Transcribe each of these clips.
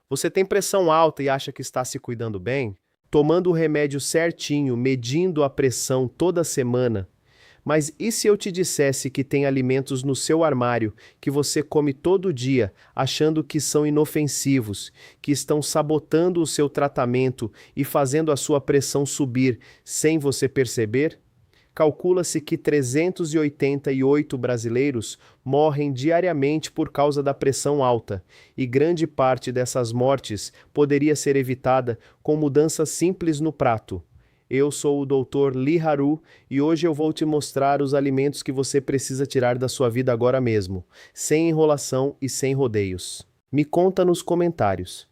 Você tem pressão alta e acha que está se cuidando bem? Tomando o remédio certinho, medindo a pressão toda semana? Mas e se eu te dissesse que tem alimentos no seu armário que você come todo dia, achando que são inofensivos, que estão sabotando o seu tratamento e fazendo a sua pressão subir sem você perceber? Calcula-se que 388 brasileiros morrem diariamente por causa da pressão alta, e grande parte dessas mortes poderia ser evitada com mudanças simples no prato. Eu sou o Dr. Lee Haru e hoje eu vou te mostrar os alimentos que você precisa tirar da sua vida agora mesmo, sem enrolação e sem rodeios. Me conta nos comentários.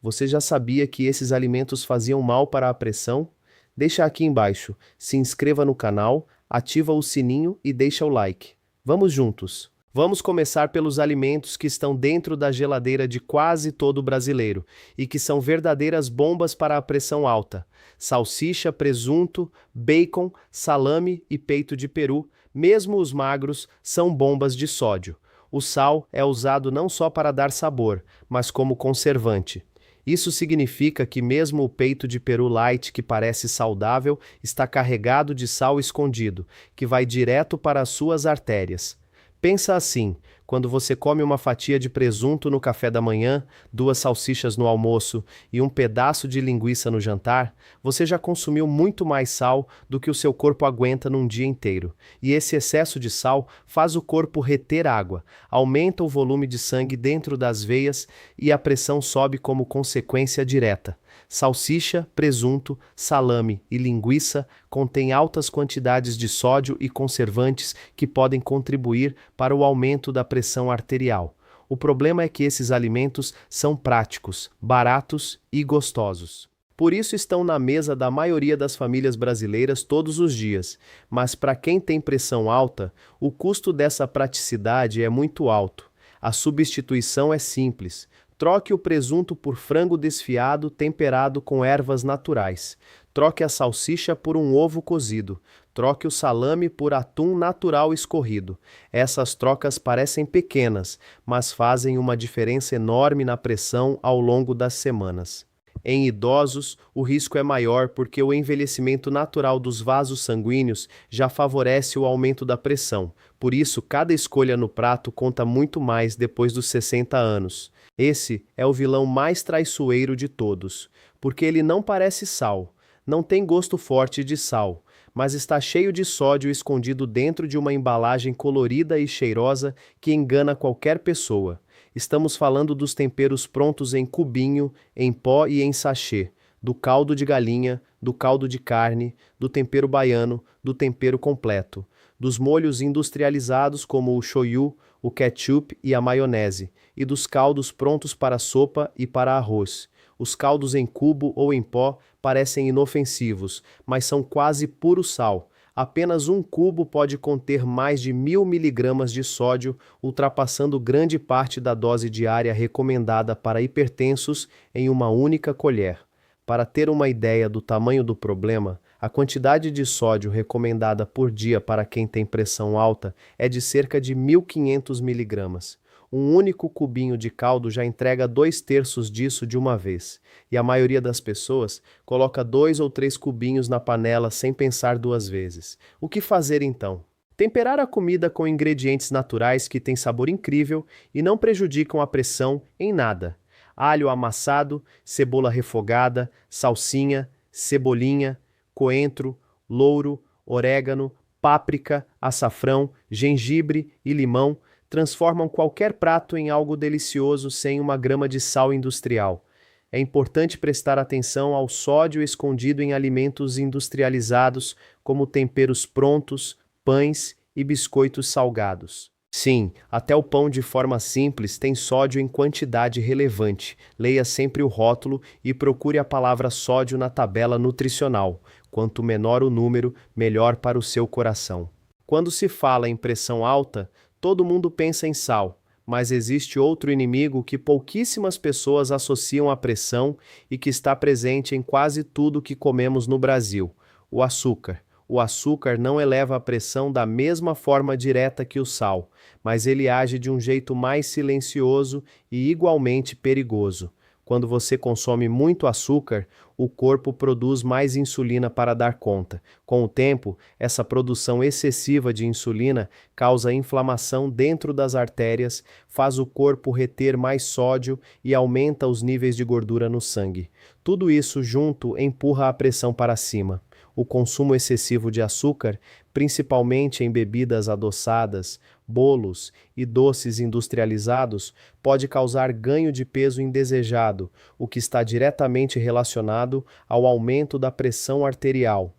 Você já sabia que esses alimentos faziam mal para a pressão? Deixa aqui embaixo, se inscreva no canal, ativa o sininho e deixa o like. Vamos juntos! Vamos começar pelos alimentos que estão dentro da geladeira de quase todo brasileiro e que são verdadeiras bombas para a pressão alta. Salsicha, presunto, bacon, salame e peito de peru, mesmo os magros, são bombas de sódio. O sal é usado não só para dar sabor, mas como conservante. Isso significa que mesmo o peito de peru light, que parece saudável, está carregado de sal escondido, que vai direto para as suas artérias. Pensa assim, quando você come uma fatia de presunto no café da manhã, 2 salsichas no almoço e um pedaço de linguiça no jantar, você já consumiu muito mais sal do que o seu corpo aguenta num dia inteiro. E esse excesso de sal faz o corpo reter água, aumenta o volume de sangue dentro das veias e a pressão sobe como consequência direta. Salsicha, presunto, salame e linguiça contêm altas quantidades de sódio e conservantes que podem contribuir para o aumento da pressão arterial. O problema é que esses alimentos são práticos, baratos e gostosos. Por isso estão na mesa da maioria das famílias brasileiras todos os dias, mas para quem tem pressão alta, o custo dessa praticidade é muito alto. A substituição é simples. Troque o presunto por frango desfiado temperado com ervas naturais. Troque a salsicha por um ovo cozido. Troque o salame por atum natural escorrido. Essas trocas parecem pequenas, mas fazem uma diferença enorme na pressão ao longo das semanas. Em idosos, o risco é maior porque o envelhecimento natural dos vasos sanguíneos já favorece o aumento da pressão. Por isso, cada escolha no prato conta muito mais depois dos 60 anos. Esse é o vilão mais traiçoeiro de todos, porque ele não parece sal, não tem gosto forte de sal, mas está cheio de sódio escondido dentro de uma embalagem colorida e cheirosa que engana qualquer pessoa. Estamos falando dos temperos prontos em cubinho, em pó e em sachê, do caldo de galinha, do caldo de carne, do tempero baiano, do tempero completo, dos molhos industrializados como o shoyu, o ketchup e a maionese, e dos caldos prontos para sopa e para arroz. Os caldos em cubo ou em pó parecem inofensivos, mas são quase puro sal. Apenas um cubo pode conter mais de 1000 miligramas de sódio, ultrapassando grande parte da dose diária recomendada para hipertensos em uma única colher. Para ter uma ideia do tamanho do problema, a quantidade de sódio recomendada por dia para quem tem pressão alta é de cerca de 1500 miligramas. Um único cubinho de caldo já entrega 2/3 disso de uma vez, e a maioria das pessoas coloca 2 ou 3 cubinhos na panela sem pensar 2 vezes. O que fazer então? Temperar a comida com ingredientes naturais que têm sabor incrível e não prejudicam a pressão em nada. Alho amassado, cebola refogada, salsinha, cebolinha, coentro, louro, orégano, páprica, açafrão, gengibre e limão transformam qualquer prato em algo delicioso sem 1 grama de sal industrial. É importante prestar atenção ao sódio escondido em alimentos industrializados, como temperos prontos, pães e biscoitos salgados. Sim, até o pão de forma simples tem sódio em quantidade relevante. Leia sempre o rótulo e procure a palavra sódio na tabela nutricional. Quanto menor o número, melhor para o seu coração. Quando se fala em pressão alta, todo mundo pensa em sal, mas existe outro inimigo que pouquíssimas pessoas associam à pressão e que está presente em quase tudo que comemos no Brasil: o açúcar. O açúcar não eleva a pressão da mesma forma direta que o sal, mas ele age de um jeito mais silencioso e igualmente perigoso. Quando você consome muito açúcar, o corpo produz mais insulina para dar conta. Com o tempo, essa produção excessiva de insulina causa inflamação dentro das artérias, faz o corpo reter mais sódio e aumenta os níveis de gordura no sangue. Tudo isso junto empurra a pressão para cima. O consumo excessivo de açúcar, principalmente em bebidas adoçadas, bolos e doces industrializados, pode causar ganho de peso indesejado, o que está diretamente relacionado ao aumento da pressão arterial.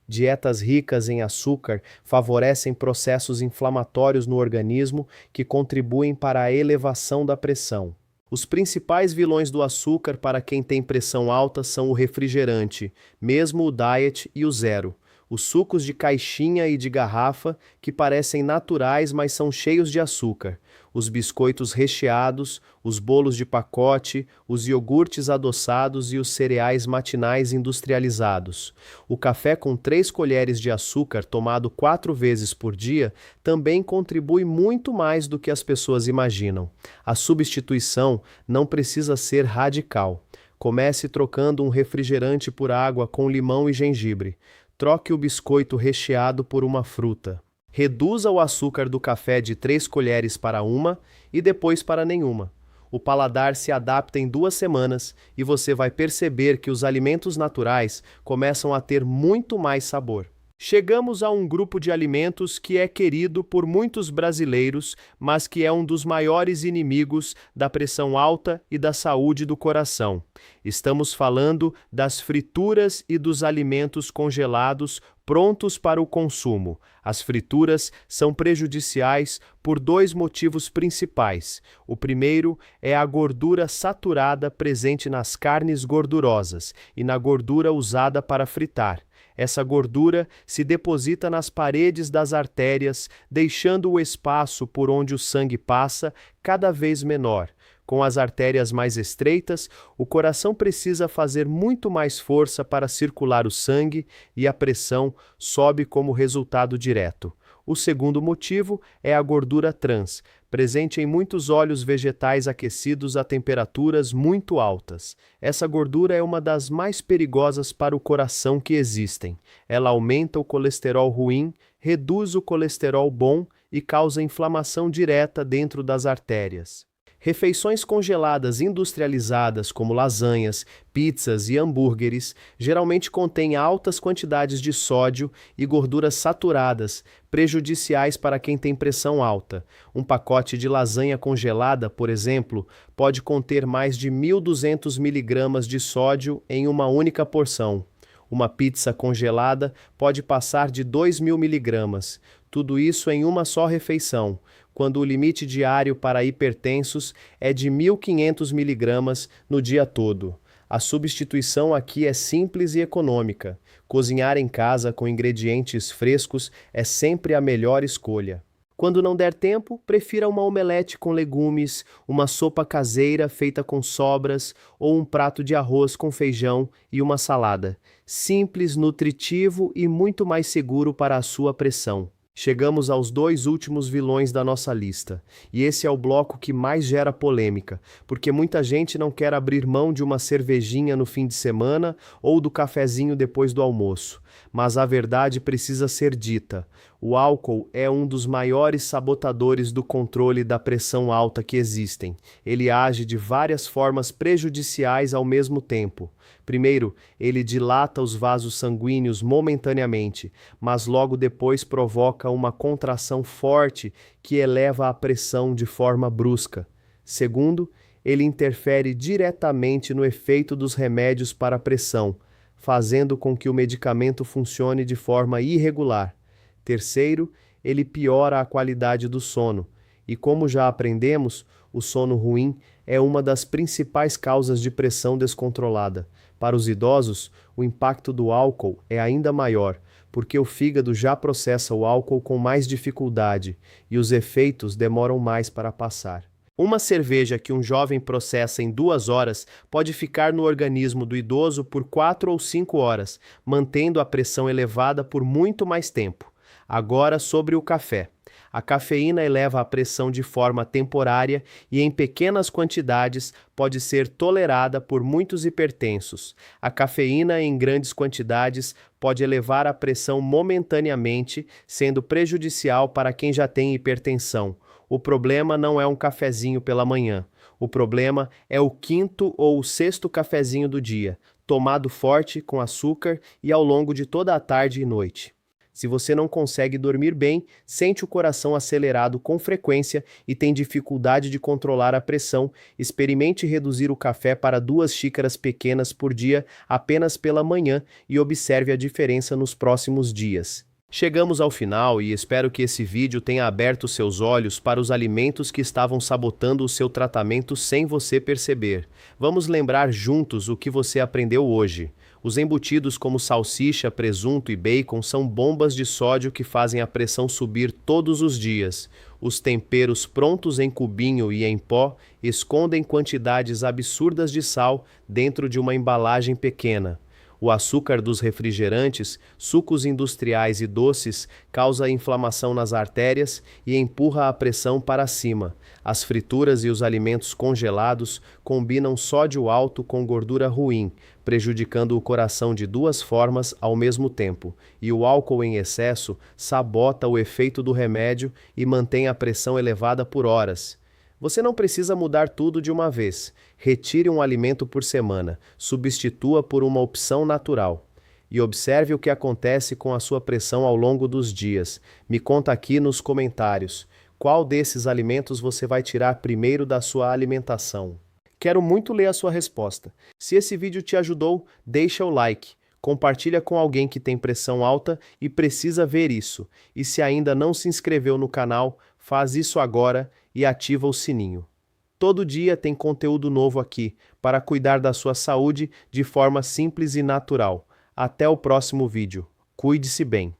Dietas ricas em açúcar favorecem processos inflamatórios no organismo que contribuem para a elevação da pressão. Os principais vilões do açúcar para quem tem pressão alta são o refrigerante, mesmo o diet e o zero. Os sucos de caixinha e de garrafa, que parecem naturais, mas são cheios de açúcar. Os biscoitos recheados, os bolos de pacote, os iogurtes adoçados e os cereais matinais industrializados. O café com 3 colheres de açúcar tomado 4 vezes por dia também contribui muito mais do que as pessoas imaginam. A substituição não precisa ser radical. Comece trocando um refrigerante por água com limão e gengibre. Troque o biscoito recheado por uma fruta. Reduza o açúcar do café de 3 colheres para 1 e depois para nenhuma. O paladar se adapta em 2 semanas e você vai perceber que os alimentos naturais começam a ter muito mais sabor. Chegamos a um grupo de alimentos que é querido por muitos brasileiros, mas que é um dos maiores inimigos da pressão alta e da saúde do coração. Estamos falando das frituras e dos alimentos congelados prontos para o consumo. As frituras são prejudiciais por 2 motivos principais. O primeiro é a gordura saturada presente nas carnes gordurosas e na gordura usada para fritar. Essa gordura se deposita nas paredes das artérias, deixando o espaço por onde o sangue passa cada vez menor. Com as artérias mais estreitas, o coração precisa fazer muito mais força para circular o sangue e a pressão sobe como resultado direto. O segundo motivo é a gordura trans, presente em muitos óleos vegetais aquecidos a temperaturas muito altas. Essa gordura é uma das mais perigosas para o coração que existem. Ela aumenta o colesterol ruim, reduz o colesterol bom e causa inflamação direta dentro das artérias. Refeições congeladas industrializadas, como lasanhas, pizzas e hambúrgueres, geralmente contêm altas quantidades de sódio e gorduras saturadas, prejudiciais para quem tem pressão alta. Um pacote de lasanha congelada, por exemplo, pode conter mais de 1.200 mg de sódio em uma única porção. Uma pizza congelada pode passar de 2.000 mg. Tudo isso em uma só refeição, quando o limite diário para hipertensos é de 1.500 mg no dia todo. A substituição aqui é simples e econômica. Cozinhar em casa com ingredientes frescos é sempre a melhor escolha. Quando não der tempo, prefira uma omelete com legumes, uma sopa caseira feita com sobras ou um prato de arroz com feijão e uma salada. Simples, nutritivo e muito mais seguro para a sua pressão. Chegamos aos 2 últimos vilões da nossa lista, e esse é o bloco que mais gera polêmica, porque muita gente não quer abrir mão de uma cervejinha no fim de semana ou do cafezinho depois do almoço. Mas a verdade precisa ser dita: o álcool é um dos maiores sabotadores do controle da pressão alta que existem. Ele age de várias formas prejudiciais ao mesmo tempo. Primeiro, ele dilata os vasos sanguíneos momentaneamente, mas logo depois provoca uma contração forte que eleva a pressão de forma brusca. Segundo, ele interfere diretamente no efeito dos remédios para a pressão, fazendo com que o medicamento funcione de forma irregular. Terceiro, ele piora a qualidade do sono. E como já aprendemos, o sono ruim é uma das principais causas de pressão descontrolada. Para os idosos, o impacto do álcool é ainda maior, porque o fígado já processa o álcool com mais dificuldade e os efeitos demoram mais para passar. Uma cerveja que um jovem processa em 2 horas pode ficar no organismo do idoso por 4 ou 5 horas, mantendo a pressão elevada por muito mais tempo. Agora, sobre o café. A cafeína eleva a pressão de forma temporária e, em pequenas quantidades, pode ser tolerada por muitos hipertensos. A cafeína, em grandes quantidades, pode elevar a pressão momentaneamente, sendo prejudicial para quem já tem hipertensão. O problema não é um cafezinho pela manhã. O problema é o quinto ou o sexto cafezinho do dia, tomado forte, com açúcar e ao longo de toda a tarde e noite. Se você não consegue dormir bem, sente o coração acelerado com frequência e tem dificuldade de controlar a pressão, experimente reduzir o café para 2 xícaras pequenas por dia apenas pela manhã e observe a diferença nos próximos dias. Chegamos ao final e espero que esse vídeo tenha aberto seus olhos para os alimentos que estavam sabotando o seu tratamento sem você perceber. Vamos lembrar juntos o que você aprendeu hoje. Os embutidos como salsicha, presunto e bacon são bombas de sódio que fazem a pressão subir todos os dias. Os temperos prontos em cubinho e em pó escondem quantidades absurdas de sal dentro de uma embalagem pequena. O açúcar dos refrigerantes, sucos industriais e doces causa inflamação nas artérias e empurra a pressão para cima. As frituras e os alimentos congelados combinam sódio alto com gordura ruim, prejudicando o coração de 2 formas ao mesmo tempo. E o álcool em excesso sabota o efeito do remédio e mantém a pressão elevada por horas. Você não precisa mudar tudo de uma vez. Retire um alimento por semana, substitua por uma opção natural. E observe o que acontece com a sua pressão ao longo dos dias. Me conta aqui nos comentários. Qual desses alimentos você vai tirar primeiro da sua alimentação? Quero muito ler a sua resposta. Se esse vídeo te ajudou, deixa o like. Compartilha com alguém que tem pressão alta e precisa ver isso. E se ainda não se inscreveu no canal, faz isso agora e ativa o sininho. Todo dia tem conteúdo novo aqui para cuidar da sua saúde de forma simples e natural. Até o próximo vídeo. Cuide-se bem.